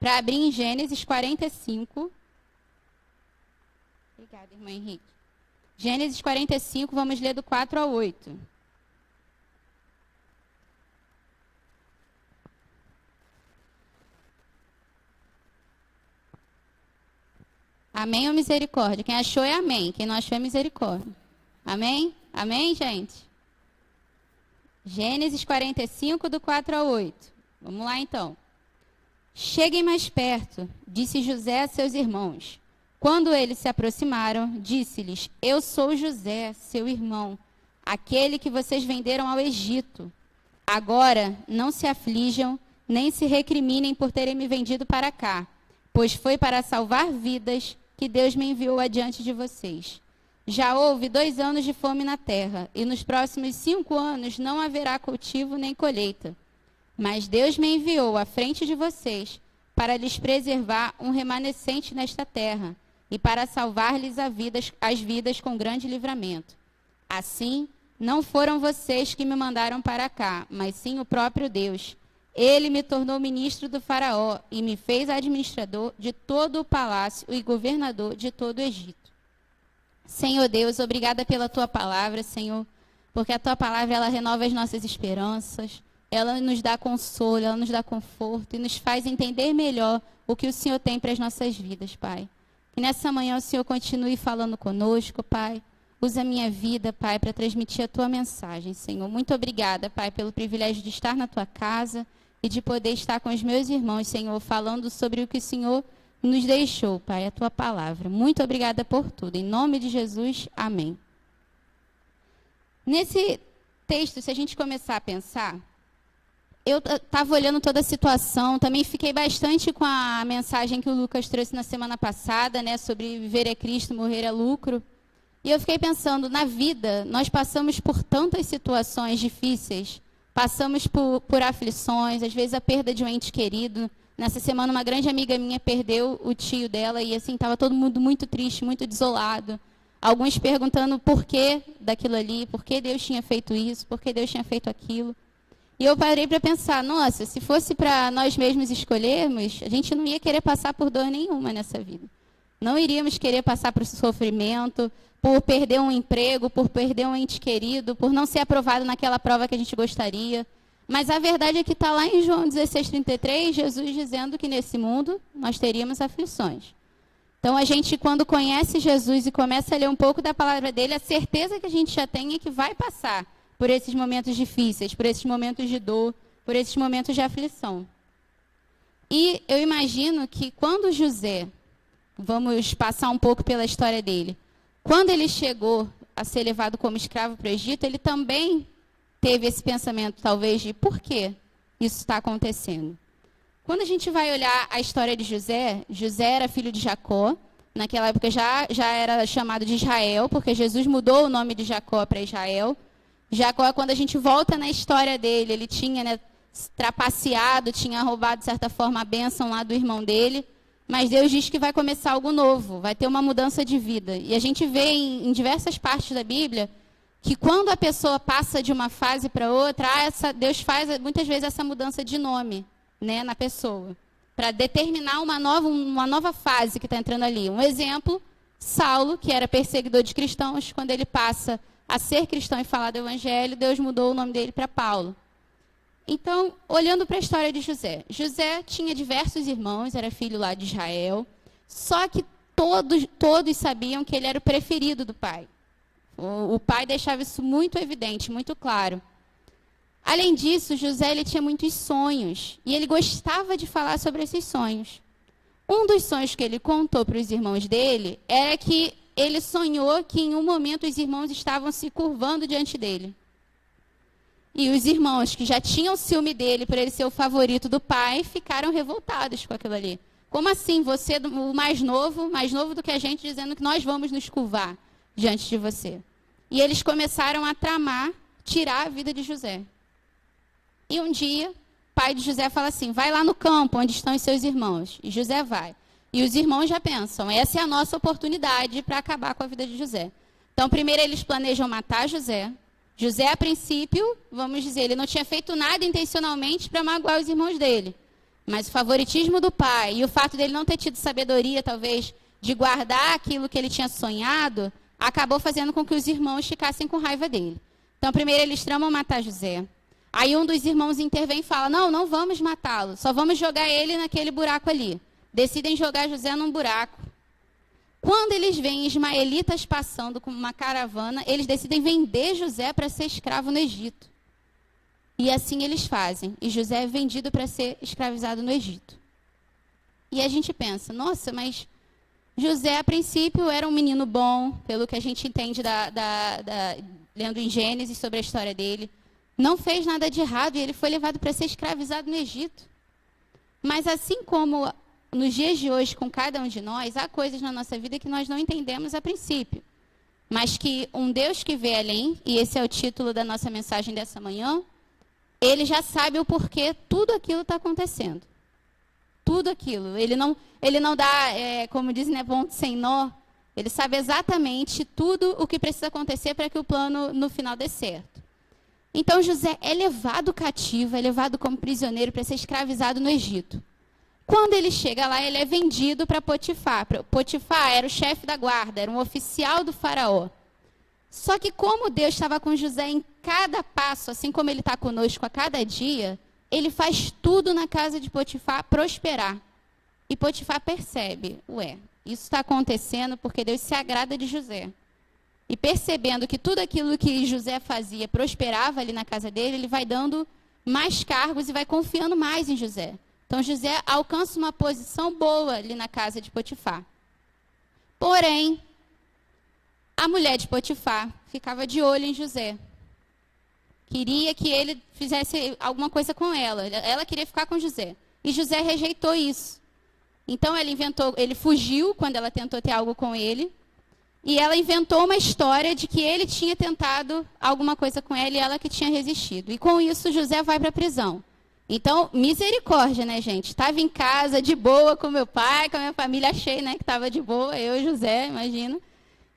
para abrir em Gênesis 45. Obrigada, irmão Henrique. Gênesis 45, vamos ler do 4 ao 8. Amém ou misericórdia? Quem achou é amém. Quem não achou é misericórdia. Amém? Amém, gente? Gênesis 45, do 4 ao 8. Vamos lá, então. Cheguem mais perto, disse José a seus irmãos. Quando eles se aproximaram, disse-lhes, eu sou José, seu irmão, aquele que vocês venderam ao Egito. Agora, não se aflijam, nem se recriminem por terem me vendido para cá, pois foi para salvar vidas que Deus me enviou adiante de vocês. Já houve 2 anos de fome na terra, e nos próximos 5 anos não haverá cultivo nem colheita. Mas Deus me enviou à frente de vocês para lhes preservar um remanescente nesta terra e para salvar-lhes as vidas com grande livramento. Assim, não foram vocês que me mandaram para cá, mas sim o próprio Deus. Ele me tornou ministro do faraó e me fez administrador de todo o palácio e governador de todo o Egito. Senhor Deus, obrigada pela tua palavra, Senhor, porque a tua palavra ela renova as nossas esperanças, ela nos dá consolo, ela nos dá conforto e nos faz entender melhor o que o Senhor tem para as nossas vidas, Pai. Que nessa manhã o Senhor continue falando conosco, Pai. Usa a minha vida, Pai, para transmitir a tua mensagem, Senhor. Muito obrigada, Pai, pelo privilégio de estar na tua casa e de poder estar com os meus irmãos, Senhor, falando sobre o que o Senhor nos deixou, Pai, a tua palavra. Muito obrigada por tudo. Em nome de Jesus, amém. Nesse texto, se a gente começar a pensar, eu estava olhando toda a situação, também fiquei bastante com a mensagem que o Lucas trouxe na semana passada, né, sobre viver é Cristo, morrer é lucro. E eu fiquei pensando, na vida, nós passamos por tantas situações difíceis, passamos por aflições, às vezes a perda de um ente querido. Nessa semana, uma grande amiga minha perdeu o tio dela e, assim, estava todo mundo muito triste, muito desolado. Alguns perguntando por que daquilo ali, por que Deus tinha feito isso, por que Deus tinha feito aquilo. E eu parei para pensar, nossa, se fosse para nós mesmos escolhermos, a gente não ia querer passar por dor nenhuma nessa vida. Não iríamos querer passar por sofrimento, por perder um emprego, por perder um ente querido, por não ser aprovado naquela prova que a gente gostaria. Mas a verdade é que está lá em João 16:33, Jesus dizendo que nesse mundo nós teríamos aflições. Então, a gente, quando conhece Jesus e começa a ler um pouco da palavra dele, a certeza que a gente já tem é que vai passar por esses momentos difíceis, por esses momentos de dor, por esses momentos de aflição. E eu imagino que quando José, vamos passar um pouco pela história dele, quando ele chegou a ser levado como escravo para o Egito, ele também teve esse pensamento, talvez, de por que isso está acontecendo. Quando a gente vai olhar a história de José, José era filho de Jacó, naquela época já era chamado de Israel, porque Jesus mudou o nome de Jacó para Israel. Jacó, quando a gente volta na história dele, ele tinha, né, trapaceado, tinha roubado, de certa forma, a bênção lá do irmão dele, mas Deus diz que vai começar algo novo, vai ter uma mudança de vida. E a gente vê em diversas partes da Bíblia que quando a pessoa passa de uma fase para outra, Deus faz muitas vezes essa mudança de nome, né, na pessoa, para determinar uma nova fase que está entrando ali. Um exemplo, Saulo, que era perseguidor de cristãos, quando ele passa a ser cristão e falar do evangelho, Deus mudou o nome dele para Paulo. Então, olhando para a história de José, José tinha diversos irmãos, era filho lá de Israel, só que todos sabiam que ele era o preferido do pai. O pai deixava isso muito evidente, muito claro. Além disso, José ele tinha muitos sonhos, e ele gostava de falar sobre esses sonhos. Um dos sonhos que ele contou para os irmãos dele era que ele sonhou que em um momento os irmãos estavam se curvando diante dele. E os irmãos que já tinham ciúme dele por ele ser o favorito do pai, ficaram revoltados com aquilo ali. Como assim, você, o mais novo do que a gente, dizendo que nós vamos nos curvar diante de você? E eles começaram a tramar, tirar a vida de José. E um dia, o pai de José fala assim, vai lá no campo onde estão os seus irmãos. E José vai. E os irmãos já pensam, essa é a nossa oportunidade para acabar com a vida de José. Então, primeiro eles planejam matar José. José, a princípio, vamos dizer, ele não tinha feito nada intencionalmente para magoar os irmãos dele. Mas o favoritismo do pai e o fato dele não ter tido sabedoria, talvez, de guardar aquilo que ele tinha sonhado, acabou fazendo com que os irmãos ficassem com raiva dele. Então, primeiro eles tramam matar José. Aí um dos irmãos intervém e fala, não vamos matá-lo, só vamos jogar ele naquele buraco ali. Decidem jogar José num buraco. Quando eles veem ismaelitas passando com uma caravana, eles decidem vender José para ser escravo no Egito. E assim eles fazem. E José é vendido para ser escravizado no Egito. E a gente pensa, nossa, mas José, a princípio, era um menino bom, pelo que a gente entende lendo em Gênesis sobre a história dele. Não fez nada de errado e ele foi levado para ser escravizado no Egito. Mas assim como nos dias de hoje, com cada um de nós, há coisas na nossa vida que nós não entendemos a princípio. Mas que um Deus que vê além, e esse é o título da nossa mensagem dessa manhã, ele já sabe o porquê tudo aquilo está acontecendo. Tudo aquilo. Ele não dá, como dizem, né, ponto sem nó. Ele sabe exatamente tudo o que precisa acontecer para que o plano no final dê certo. Então José é levado cativo, é levado como prisioneiro para ser escravizado no Egito. Quando ele chega lá, ele é vendido para Potifar. Potifar era o chefe da guarda, era um oficial do faraó. Só que como Deus estava com José em cada passo, assim como ele está conosco a cada dia, ele faz tudo na casa de Potifar prosperar. E Potifar percebe, isso está acontecendo porque Deus se agrada de José. E percebendo que tudo aquilo que José fazia prosperava ali na casa dele, ele vai dando mais cargos e vai confiando mais em José. Então José alcança uma posição boa ali na casa de Potifar. Porém, a mulher de Potifar ficava de olho em José. Queria que ele fizesse alguma coisa com ela. Ela queria ficar com José. E José rejeitou isso. Então ele fugiu quando ela tentou ter algo com ele. E ela inventou uma história de que ele tinha tentado alguma coisa com ela e ela que tinha resistido. E com isso José vai para a prisão. Então, misericórdia, né, gente? Estava em casa, de boa, com meu pai, com a minha família, achei, né, que estava de boa, eu e José, imagina.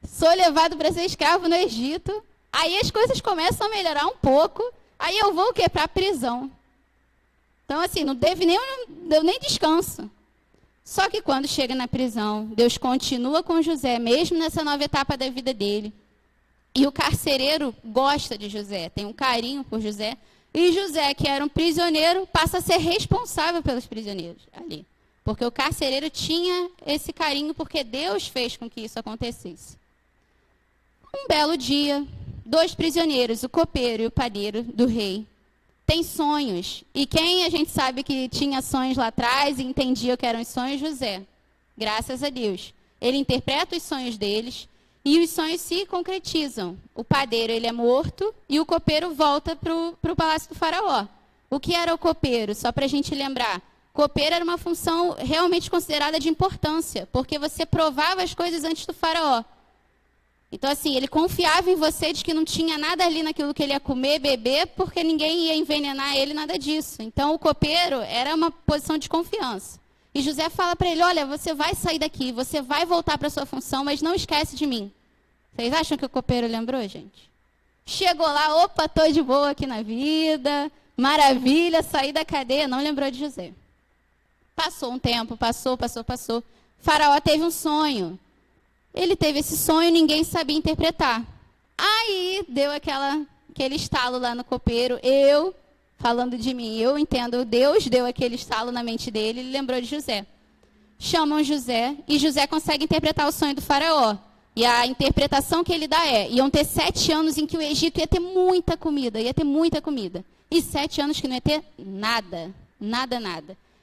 Sou levado para ser escravo no Egito. Aí as coisas começam a melhorar um pouco. Aí eu vou o quê? Para a prisão. Então, assim, não deu nem descanso. Só que quando chega na prisão, Deus continua com José, mesmo nessa nova etapa da vida dele. E o carcereiro gosta de José, tem um carinho por José. E José, que era um prisioneiro, passa a ser responsável pelos prisioneiros ali. Porque o carcereiro tinha esse carinho, porque Deus fez com que isso acontecesse. Um belo dia, 2 prisioneiros, o copeiro e o padeiro do rei, têm sonhos. E quem a gente sabe que tinha sonhos lá atrás e entendia o que eram os sonhos? José. Graças a Deus. Ele interpreta os sonhos deles e os sonhos se concretizam. O padeiro ele é morto e o copeiro volta para o palácio do faraó. O que era o copeiro? Só para a gente lembrar. Copeiro era uma função realmente considerada de importância, porque você provava as coisas antes do faraó. Então, assim, ele confiava em você de que não tinha nada ali naquilo que ele ia comer, beber, porque ninguém ia envenenar ele, nada disso. Então, o copeiro era uma posição de confiança. E José fala para ele, olha, você vai sair daqui, você vai voltar para a sua função, mas não esquece de mim. Vocês acham que o copeiro lembrou, gente? Chegou lá, opa, tô de boa aqui na vida, maravilha, saí da cadeia, não lembrou de José. Passou um tempo, passou. Faraó teve um sonho. Ele teve esse sonho, ninguém sabia interpretar. Aí deu aquele estalo lá no copeiro. Falando de mim, eu entendo, Deus deu aquele estalo na mente dele, ele lembrou de José. Chamam José e José consegue interpretar o sonho do faraó. E a interpretação que ele dá iam ter 7 anos em que o Egito ia ter muita comida. E 7 anos que não ia ter nada.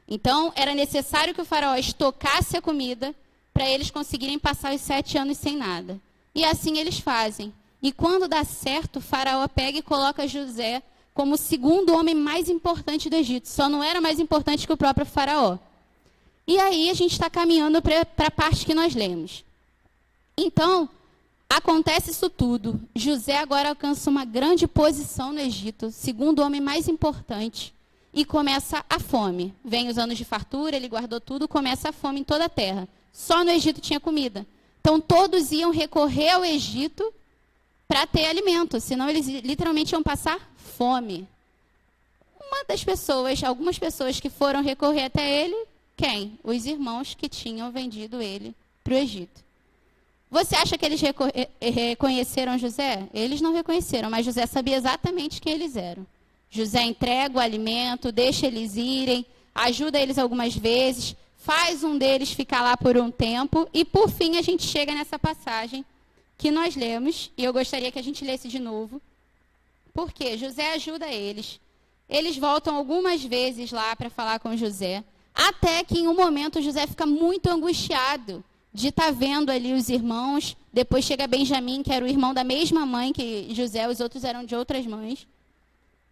Então, era necessário que o faraó estocasse a comida para eles conseguirem passar os 7 anos sem nada. E assim eles fazem. E quando dá certo, o faraó pega e coloca José como o segundo homem mais importante do Egito. Só não era mais importante que o próprio faraó. E aí a gente está caminhando para a parte que nós lemos. Então, acontece isso tudo. José agora alcança uma grande posição no Egito, segundo homem mais importante. E começa a fome. Vem os anos de fartura, ele guardou tudo, começa a fome em toda a terra. Só no Egito tinha comida. Então, todos iam recorrer ao Egito para ter alimento, senão eles literalmente iam passar fome. algumas pessoas que foram recorrer até ele, quem? Os irmãos que tinham vendido ele para o Egito. Você acha que eles reconheceram José? Eles não reconheceram, mas José sabia exatamente quem eles eram. José entrega o alimento, deixa eles irem, ajuda eles algumas vezes, faz um deles ficar lá por um tempo, e por fim a gente chega nessa passagem que nós lemos, e eu gostaria que a gente lesse de novo, porque José ajuda eles. Eles voltam algumas vezes lá para falar com José, até que em um momento José fica muito angustiado de estar vendo ali os irmãos. Depois chega Benjamim, que era o irmão da mesma mãe que José, os outros eram de outras mães,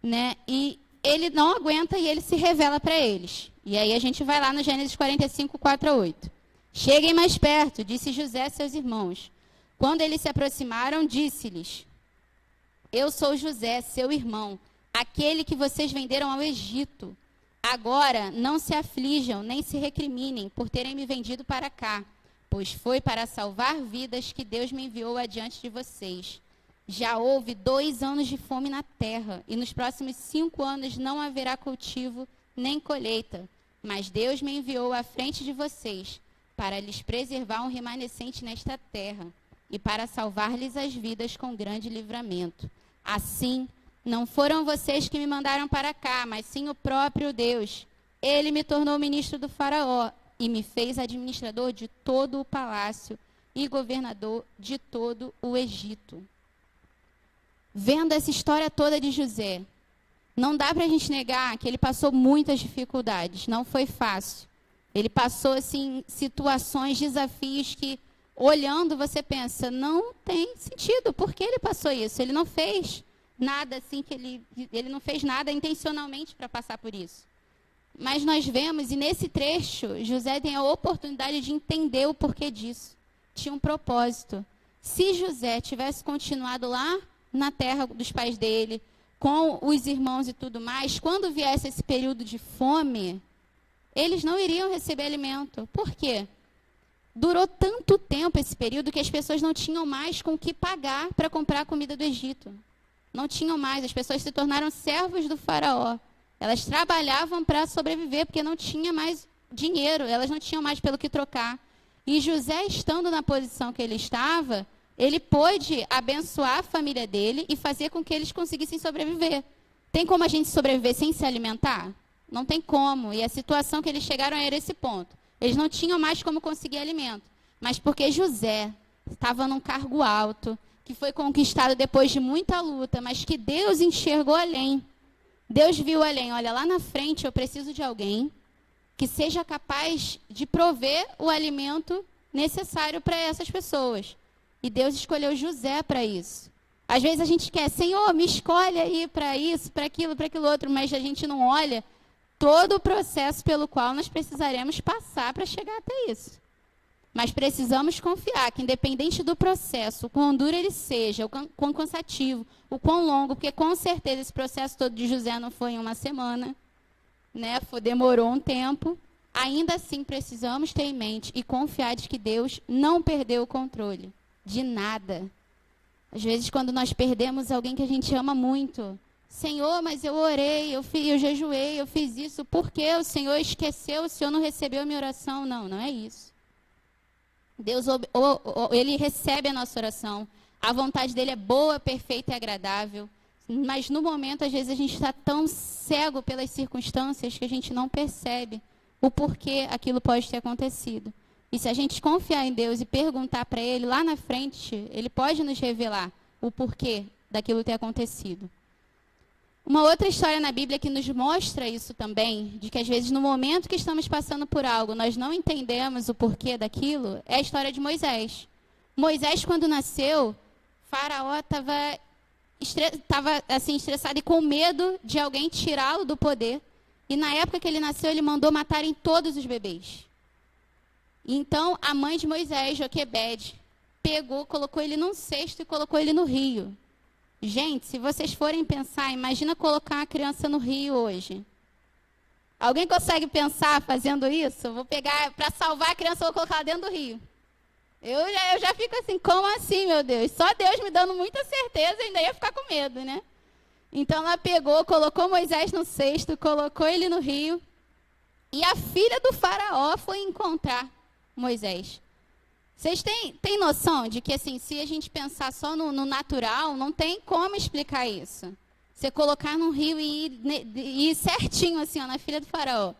né? E ele não aguenta e ele se revela para eles. E aí a gente vai lá no Gênesis 45, 4 a 8. Cheguem mais perto, disse José a seus irmãos. Quando eles se aproximaram, disse-lhes: eu sou José, seu irmão, aquele que vocês venderam ao Egito. Agora não se aflijam, nem se recriminem por terem me vendido para cá, pois foi para salvar vidas que Deus me enviou adiante de vocês. Já houve 2 anos de fome na terra, e nos próximos 5 anos não haverá cultivo nem colheita. Mas Deus me enviou à frente de vocês, para lhes preservar um remanescente nesta terra, e para salvar-lhes as vidas com grande livramento. Assim, não foram vocês que me mandaram para cá, mas sim o próprio Deus. Ele me tornou ministro do Faraó, e me fez administrador de todo o palácio e governador de todo o Egito. Vendo essa história toda de José, não dá para a gente negar que ele passou muitas dificuldades, não foi fácil. Ele passou assim, situações, desafios que, olhando, você pensa, não tem sentido, por que ele passou isso? Ele não fez nada assim, ele não fez nada intencionalmente para passar por isso. Mas nós vemos, e nesse trecho, José tem a oportunidade de entender o porquê disso. Tinha um propósito. Se José tivesse continuado lá na terra dos pais dele, com os irmãos e tudo mais, quando viesse esse período de fome, eles não iriam receber alimento. Por quê? Durou tanto tempo esse período que as pessoas não tinham mais com o que pagar para comprar a comida do Egito. Não tinham mais, as pessoas se tornaram servos do Faraó. Elas trabalhavam para sobreviver, porque não tinha mais dinheiro, elas não tinham mais pelo que trocar. E José, estando na posição que ele estava, ele pôde abençoar a família dele e fazer com que eles conseguissem sobreviver. Tem como a gente sobreviver sem se alimentar? Não tem como. E a situação que eles chegaram era esse ponto. Eles não tinham mais como conseguir alimento. Mas porque José estava num cargo alto, que foi conquistado depois de muita luta, mas que Deus enxergou além. Deus viu além, olha, lá na frente eu preciso de alguém que seja capaz de prover o alimento necessário para essas pessoas. E Deus escolheu José para isso. Às vezes a gente quer, Senhor, me escolhe aí para isso, para aquilo outro, mas a gente não olha todo o processo pelo qual nós precisaremos passar para chegar até isso. Mas precisamos confiar que, independente do processo, o quão duro ele seja, o quão cansativo, o quão longo, porque com certeza esse processo todo de José não foi em uma semana, né? Demorou um tempo. Ainda assim, precisamos ter em mente e confiar de que Deus não perdeu o controle de nada. Às vezes, quando nós perdemos alguém que a gente ama muito, Senhor, mas eu orei, eu jejuei, eu fiz isso, por que o Senhor esqueceu, o Senhor não recebeu a minha oração? Não, não é isso. Deus, ele recebe a nossa oração. A vontade dele é boa, perfeita e agradável. Mas no momento, às vezes, a gente está tão cego pelas circunstâncias que a gente não percebe o porquê aquilo pode ter acontecido. E se a gente confiar em Deus e perguntar para ele, lá na frente, ele pode nos revelar o porquê daquilo ter acontecido. Uma outra história na Bíblia que nos mostra isso também, de que às vezes no momento que estamos passando por algo, nós não entendemos o porquê daquilo, é a história de Moisés. Moisés, quando nasceu, Faraó estava assim, estressado e com medo de alguém tirá-lo do poder. E na época que ele nasceu, ele mandou matarem todos os bebês. Então, a mãe de Moisés, Joquebede, pegou, colocou ele num cesto e colocou ele no rio. Gente, se vocês forem pensar, imagina colocar uma criança no rio hoje. Alguém consegue pensar fazendo isso? Eu vou pegar, para salvar a criança, eu vou colocar ela dentro do rio. Eu já fico assim, como assim, meu Deus? Só Deus me dando muita certeza, eu ainda ia ficar com medo, né? Então ela pegou, colocou Moisés no cesto, colocou ele no rio, e a filha do faraó foi encontrar Moisés. Vocês têm noção de que, assim, se a gente pensar só no natural, não tem como explicar isso. Você colocar num rio e ir certinho, assim, ó, na filha do faraó.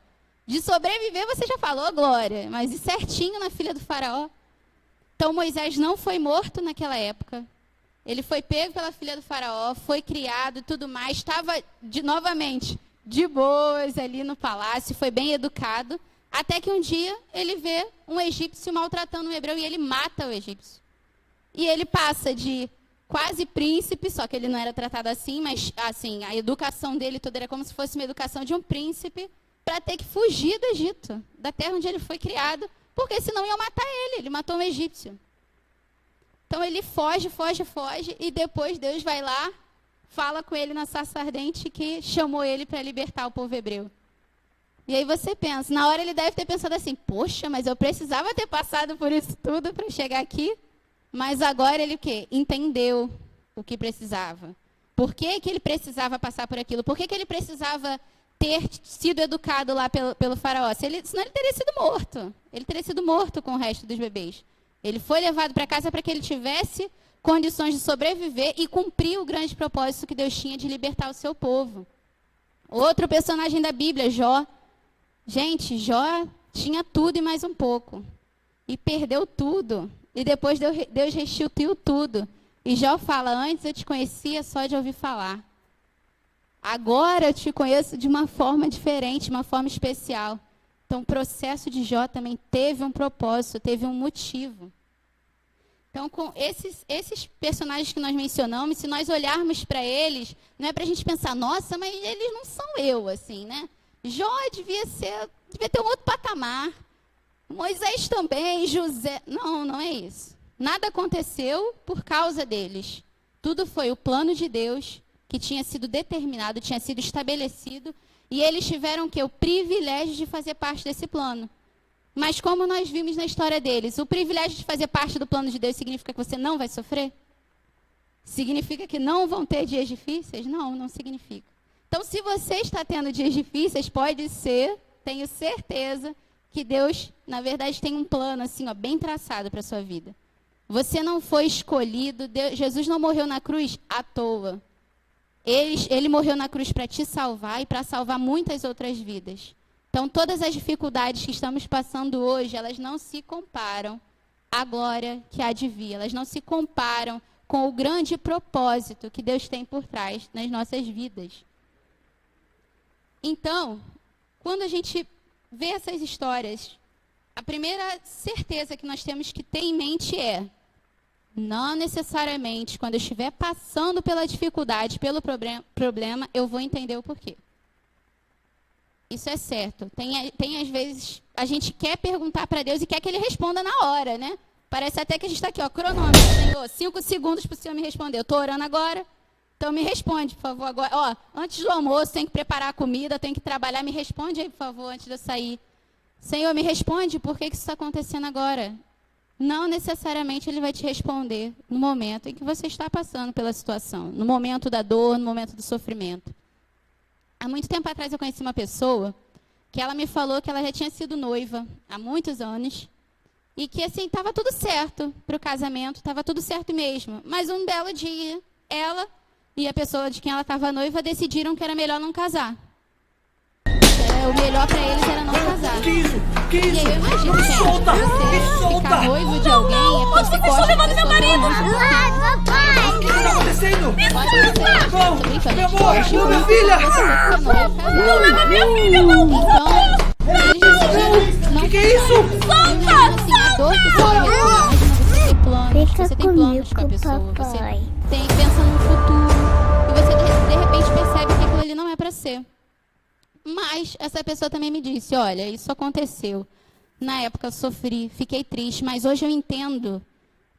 De sobreviver, você já falou, Glória, mas ir certinho na filha do faraó. Então, Moisés não foi morto naquela época. Ele foi pego pela filha do faraó, foi criado e tudo mais. Estava, novamente, de boas ali no palácio, foi bem educado. Até que um dia ele vê um egípcio maltratando um hebreu e ele mata o egípcio. E ele passa de quase príncipe, só que ele não era tratado assim, mas assim, a educação dele toda era como se fosse uma educação de um príncipe, para ter que fugir do Egito, da terra onde ele foi criado, porque senão iam matar ele. Ele matou um egípcio. Então ele foge, e depois Deus vai lá, fala com ele na sarça ardente que chamou ele para libertar o povo hebreu. E aí você pensa, na hora ele deve ter pensado assim, poxa, mas eu precisava ter passado por isso tudo para chegar aqui. Mas agora ele o quê? Entendeu o que precisava. Por que ele precisava passar por aquilo? Por que ele precisava ter sido educado lá pelo faraó? Senão ele teria sido morto. Ele teria sido morto com o resto dos bebês. Ele foi levado para casa para que ele tivesse condições de sobreviver e cumprir o grande propósito que Deus tinha de libertar o seu povo. Outro personagem da Bíblia, Jó. Gente, Jó tinha tudo e mais um pouco. E perdeu tudo. E depois Deus restituiu tudo. E Jó fala, antes eu te conhecia só de ouvir falar. Agora eu te conheço de uma forma diferente, uma forma especial. Então, o processo de Jó também teve um propósito, teve um motivo. Então, com esses personagens que nós mencionamos, se nós olharmos para eles, não é para a gente pensar, nossa, mas eles não são eu, assim, né? Jó devia ter um outro patamar. Moisés também, José. Não é isso. Nada aconteceu por causa deles. Tudo foi o plano de Deus que tinha sido determinado, tinha sido estabelecido. E eles tiveram o privilégio de fazer parte desse plano. Mas como nós vimos na história deles, o privilégio de fazer parte do plano de Deus significa que você não vai sofrer? Significa que não vão ter dias difíceis? Não significa. Então, se você está tendo dias difíceis, pode ser, tenho certeza, que Deus, na verdade, tem um plano assim, bem traçado para a sua vida. Você não foi escolhido, Jesus não morreu na cruz à toa. Ele morreu na cruz para te salvar e para salvar muitas outras vidas. Então, todas as dificuldades que estamos passando hoje, elas não se comparam à glória que há de vir. Elas não se comparam com o grande propósito que Deus tem por trás nas nossas vidas. Então, quando a gente vê essas histórias, a primeira certeza que nós temos que ter em mente é: não necessariamente, quando eu estiver passando pela dificuldade, pelo problema, eu vou entender o porquê. Isso é certo. Tem às vezes, a gente quer perguntar para Deus e quer que Ele responda na hora, né? Parece até que a gente está aqui, cronômetro, Senhor, 5 segundos para o Senhor me responder. Eu estou orando agora, então me responde, por favor, agora. Antes do almoço, tem que preparar a comida, tem que trabalhar, me responde aí, por favor, antes de eu sair. Senhor, me responde, por que isso está acontecendo agora? Não necessariamente Ele vai te responder no momento em que você está passando pela situação, no momento da dor, no momento do sofrimento. Há muito tempo atrás eu conheci uma pessoa que ela me falou que ela já tinha sido noiva há muitos anos e que assim estava tudo certo para o casamento, estava tudo certo mesmo. Mas um belo dia, ela e a pessoa de quem ela estava noiva decidiram que era melhor não casar. O melhor para eles era não casar. Que isso? E aí eu imagino, gente, você ficar noivo de alguém é porque você gosta da pessoa. O que está acontecendo? Pode ser. Não, meu amor, ajuda minha filha! Não leva minha filha, não, por favor! Que é isso? Você tem planos com a pessoa, você pensa no futuro e você de repente percebe que aquilo ali não é para ser. Mas essa pessoa também me disse, olha, isso aconteceu. Na época eu sofri, fiquei triste, mas hoje eu entendo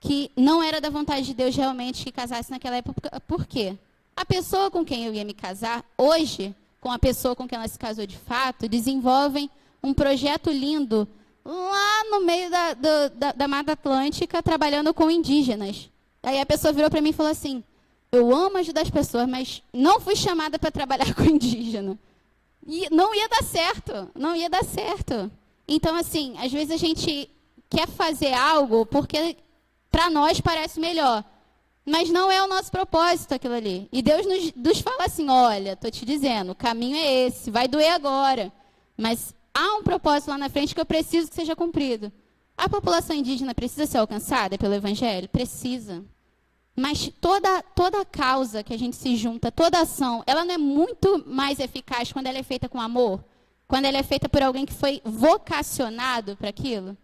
que não era da vontade de Deus realmente que casasse naquela época. Por quê? A pessoa com quem eu ia me casar, hoje, com a pessoa com quem ela se casou de fato, desenvolvem um projeto lindo lá no meio da Mata Atlântica, trabalhando com indígenas. Aí a pessoa virou para mim e falou assim, Eu amo ajudar as pessoas, mas não fui chamada para trabalhar com indígena. E não ia dar certo, não ia dar certo. Então, assim, às vezes a gente quer fazer algo porque para nós parece melhor. Mas não é o nosso propósito aquilo ali. E Deus nos fala assim, olha, estou te dizendo, o caminho é esse, vai doer agora. Mas há um propósito lá na frente que eu preciso que seja cumprido. A população indígena precisa ser alcançada pelo Evangelho? Precisa. Mas toda causa que a gente se junta, toda ação, ela não é muito mais eficaz quando ela é feita com amor? Quando ela é feita por alguém que foi vocacionado para aquilo?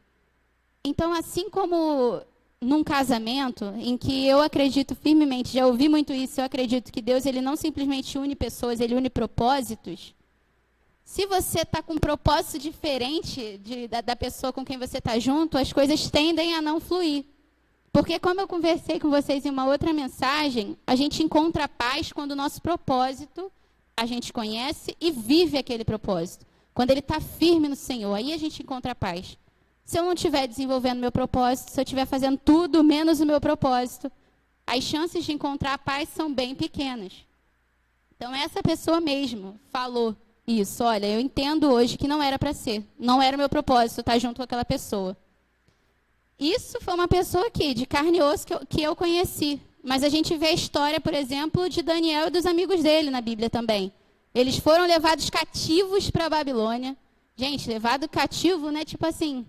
Então, assim como num casamento, em que eu acredito firmemente, já ouvi muito isso, eu acredito que Deus ele não simplesmente une pessoas, ele une propósitos. Se você está com um propósito diferente da pessoa com quem você está junto, as coisas tendem a não fluir. Porque, como eu conversei com vocês em uma outra mensagem, a gente encontra paz quando o nosso propósito a gente conhece e vive aquele propósito. Quando ele está firme no Senhor, aí a gente encontra paz. Se eu não estiver desenvolvendo meu propósito, se eu estiver fazendo tudo menos o meu propósito, as chances de encontrar paz são bem pequenas. Então, essa pessoa mesmo falou isso. Olha, eu entendo hoje que não era para ser. Não era o meu propósito estar junto com aquela pessoa. Isso foi uma pessoa aqui, de carne e osso, que eu conheci. Mas a gente vê a história, por exemplo, de Daniel e dos amigos dele na Bíblia também. Eles foram levados cativos para a Babilônia. Gente, levado cativo, né? Tipo assim,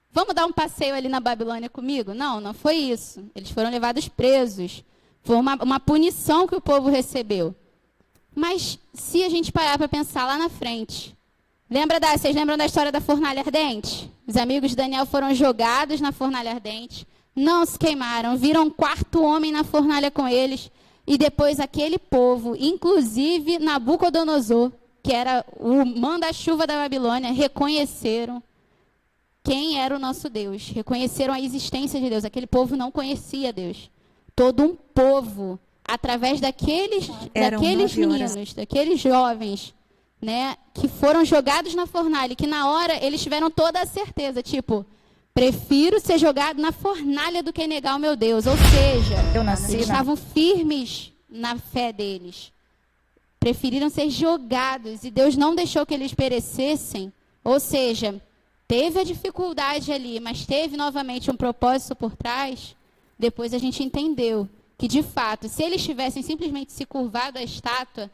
vamos dar um passeio ali na Babilônia comigo? Não, não foi isso. Eles foram levados presos. Foi uma punição que o povo recebeu. Mas se a gente parar para pensar lá na frente, vocês lembram da história da fornalha ardente? Os amigos de Daniel foram jogados na fornalha ardente, não se queimaram, viram um quarto homem na fornalha com eles, e depois aquele povo, inclusive Nabucodonosor, que era o manda-chuva da Babilônia, reconheceram quem era o nosso Deus, reconheceram a existência de Deus. Aquele povo não conhecia Deus. Todo um povo, através daqueles meninos, daqueles jovens, né, que foram jogados na fornalha, que na hora eles tiveram toda a certeza, tipo, prefiro ser jogado na fornalha do que negar o meu Deus. Ou seja, eles estavam firmes na fé deles. Preferiram ser jogados e Deus não deixou que eles perecessem. Ou seja, teve a dificuldade ali, mas teve novamente um propósito por trás. Depois a gente entendeu que, de fato, se eles tivessem simplesmente se curvado à estátua,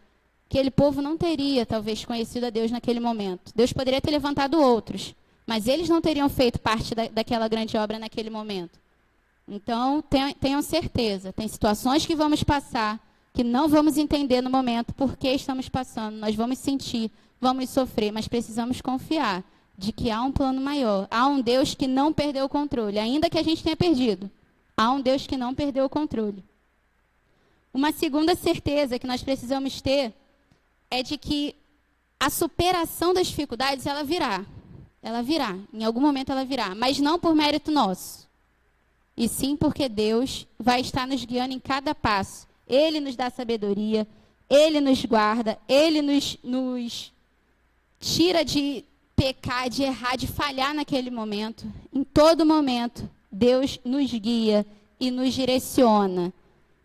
aquele povo não teria, talvez, conhecido a Deus naquele momento. Deus poderia ter levantado outros, mas eles não teriam feito parte daquela grande obra naquele momento. Então, tenham certeza, tem situações que vamos passar, que não vamos entender no momento por que estamos passando. Nós vamos sentir, vamos sofrer, mas precisamos confiar de que há um plano maior. Há um Deus que não perdeu o controle, ainda que a gente tenha perdido. Há um Deus que não perdeu o controle. Uma segunda certeza que nós precisamos ter é de que a superação das dificuldades, ela virá. Ela virá. Em algum momento ela virá. Mas não por mérito nosso. E sim porque Deus vai estar nos guiando em cada passo. Ele nos dá sabedoria. Ele nos guarda. Ele nos tira de pecar, de errar, de falhar naquele momento. Em todo momento, Deus nos guia e nos direciona.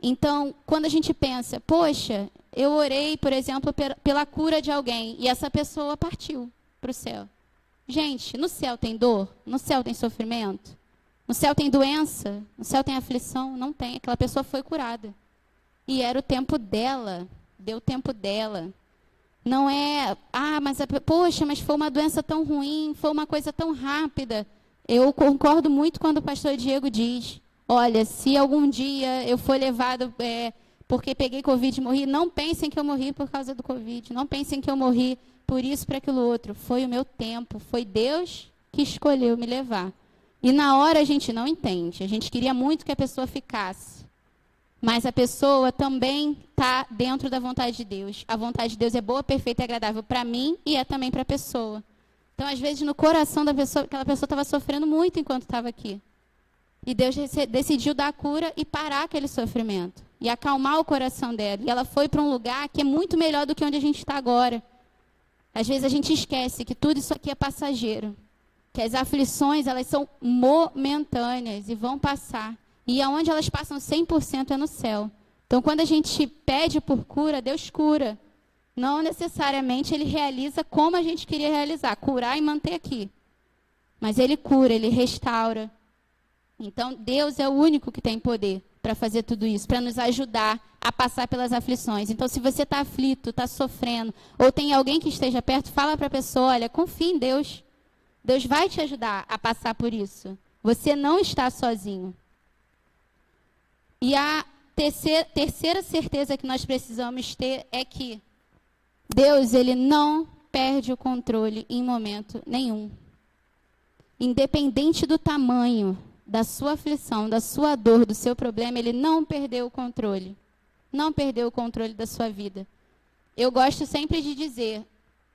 Então, quando a gente pensa, poxa, eu orei, por exemplo, pela cura de alguém e essa pessoa partiu para o céu. Gente, no céu tem dor? No céu tem sofrimento? No céu tem doença? No céu tem aflição? Não tem. Aquela pessoa foi curada. E era o tempo dela. Deu o tempo dela. Não é, poxa, mas foi uma doença tão ruim, foi uma coisa tão rápida. Eu concordo muito quando o pastor Diego diz, olha, se algum dia eu for levado porque peguei Covid e morri, não pensem que eu morri por causa do Covid, não pensem que eu morri por isso, por aquilo outro. Foi o meu tempo, foi Deus que escolheu me levar. E na hora a gente não entende, a gente queria muito que a pessoa ficasse. Mas a pessoa também está dentro da vontade de Deus. A vontade de Deus é boa, perfeita e agradável para mim e é também para a pessoa. Então, às vezes, no coração da pessoa, aquela pessoa estava sofrendo muito enquanto estava aqui. E Deus decidiu dar a cura e parar aquele sofrimento. E acalmar o coração dela. E ela foi para um lugar que é muito melhor do que onde a gente está agora. Às vezes a gente esquece que tudo isso aqui é passageiro. Que as aflições, elas são momentâneas e vão passar. E aonde elas passam 100% é no céu. Então, quando a gente pede por cura, Deus cura. Não necessariamente Ele realiza como a gente queria realizar, curar e manter aqui. Mas Ele cura, Ele restaura. Então, Deus é o único que tem poder para fazer tudo isso, para nos ajudar a passar pelas aflições. Então, se você está aflito, está sofrendo, ou tem alguém que esteja perto, fala para a pessoa, olha, confia em Deus. Deus vai te ajudar a passar por isso. Você não está sozinho. E a terceira certeza que nós precisamos ter é que Deus, Ele não perde o controle em momento nenhum. Independente do tamanho da sua aflição, da sua dor, do seu problema, Ele não perdeu o controle. Não perdeu o controle da sua vida. Eu gosto sempre de dizer,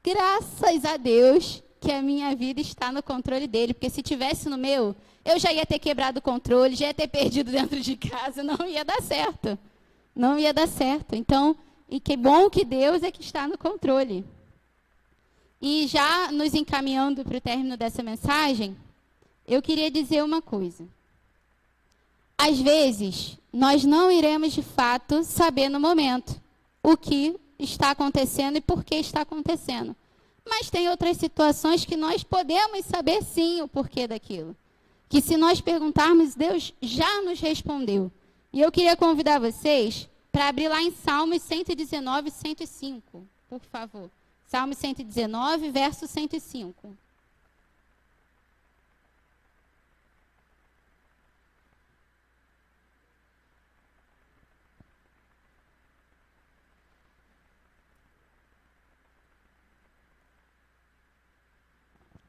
graças a Deus que a minha vida está no controle dele, porque se tivesse no meu, eu já ia ter quebrado o controle, já ia ter perdido dentro de casa, não ia dar certo. Não ia dar certo. Então, e que bom que Deus é que está no controle. E já nos encaminhando para o término dessa mensagem, eu queria dizer uma coisa. Às vezes, nós não iremos de fato saber no momento o que está acontecendo e por que está acontecendo. Mas tem outras situações que nós podemos saber sim o porquê daquilo. Que se nós perguntarmos, Deus já nos respondeu. E eu queria convidar vocês para abrir lá em Salmos 119, 105, por favor. Salmos 119, verso 105.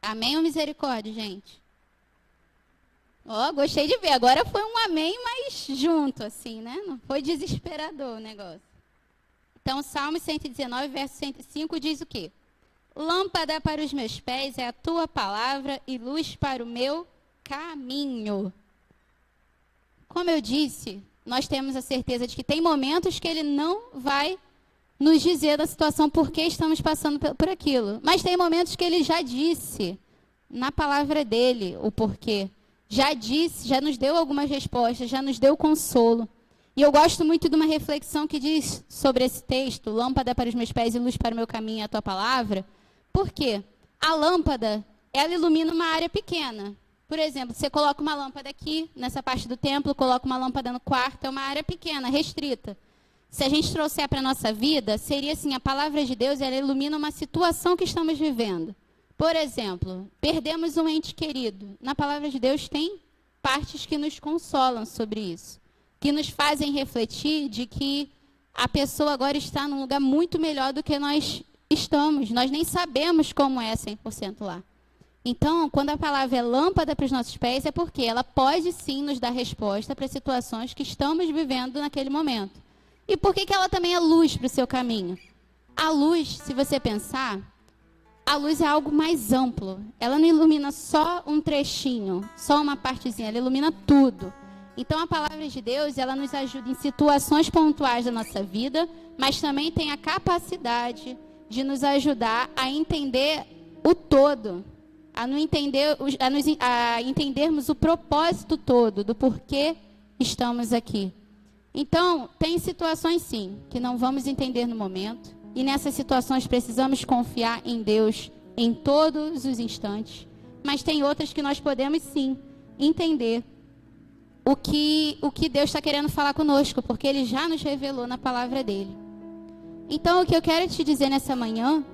Amém ou misericórdia, gente? Ó, gostei de ver. Agora foi um amém, mas junto, assim, né? Não foi desesperador o negócio. Então, Salmo 119, verso 105 diz o quê? Lâmpada para os meus pés é a tua palavra e luz para o meu caminho. Como eu disse, nós temos a certeza de que tem momentos que Ele não vai nos dizer da situação por que estamos passando por aquilo. Mas tem momentos que Ele já disse na palavra dEle o porquê. Já disse, já nos deu algumas respostas, já nos deu consolo. E eu gosto muito de uma reflexão que diz sobre esse texto, lâmpada para os meus pés e luz para o meu caminho é a tua palavra. Por quê? A lâmpada, ela ilumina uma área pequena. Por exemplo, você coloca uma lâmpada aqui, nessa parte do templo, coloca uma lâmpada no quarto, é uma área pequena, restrita. Se a gente trouxer para a nossa vida, seria assim, a palavra de Deus, ela ilumina uma situação que estamos vivendo. Por exemplo, perdemos um ente querido. Na palavra de Deus tem partes que nos consolam sobre isso, que nos fazem refletir de que a pessoa agora está num lugar muito melhor do que nós estamos. Nós nem sabemos como é 100% lá. Então, quando a palavra é lâmpada para os nossos pés, é porque ela pode sim nos dar resposta para situações que estamos vivendo naquele momento. E por que ela também é luz para o seu caminho? A luz, se você pensar, a luz é algo mais amplo. Ela não ilumina só um trechinho, só uma partezinha, ela ilumina tudo. Então, a palavra de Deus, ela nos ajuda em situações pontuais da nossa vida, mas também tem a capacidade de nos ajudar a entender o todo, a entendermos o propósito todo do porquê estamos aqui. Então, tem situações, sim, que não vamos entender no momento. E nessas situações precisamos confiar em Deus em todos os instantes. Mas tem outras que nós podemos, sim, entender o que Deus está querendo falar conosco, porque Ele já nos revelou na palavra dEle. Então, o que eu quero te dizer nessa manhã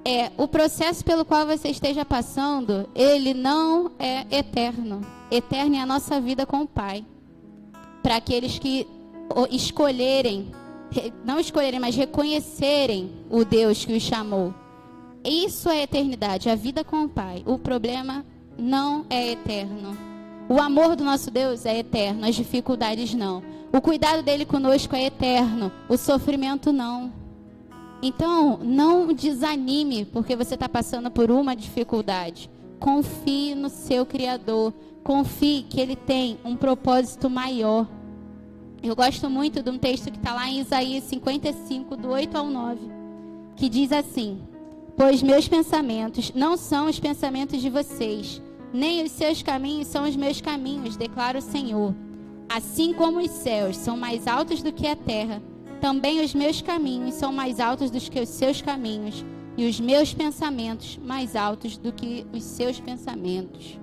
é, o processo pelo qual você esteja passando, ele não é eterno. Eterno é a nossa vida com o Pai. Para aqueles que não escolherem, mas reconhecerem o Deus que os chamou. Isso é eternidade, a vida com o Pai. O problema não é eterno. O amor do nosso Deus é eterno, as dificuldades não. O cuidado dele conosco é eterno, o sofrimento não. Então, não desanime porque você está passando por uma dificuldade. Confie no seu Criador. Confie que Ele tem um propósito maior. Eu gosto muito de um texto que está lá em Isaías 55, do 8 ao 9, que diz assim: pois meus pensamentos não são os pensamentos de vocês, nem os seus caminhos são os meus caminhos, declara o Senhor. Assim como os céus são mais altos do que a terra, também os meus caminhos são mais altos do que os seus caminhos, e os meus pensamentos mais altos do que os seus pensamentos.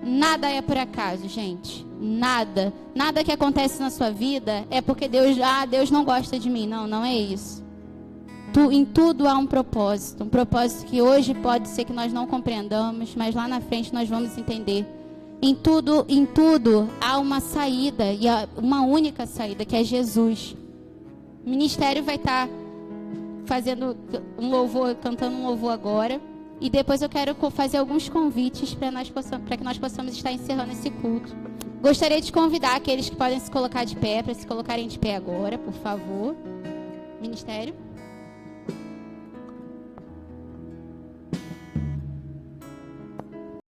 Nada é por acaso, gente. Nada. Nada que acontece na sua vida é porque Deus não gosta de mim. Não, não é isso. Em tudo há um propósito que hoje pode ser que nós não compreendamos, mas lá na frente nós vamos entender. Em tudo há uma saída, e uma única saída, que é Jesus. O ministério vai estar fazendo um louvor, cantando um louvor agora, e depois eu quero fazer alguns convites para que nós possamos estar encerrando esse culto. Gostaria de convidar aqueles que podem se colocar de pé, para se colocarem de pé agora, por favor. Ministério.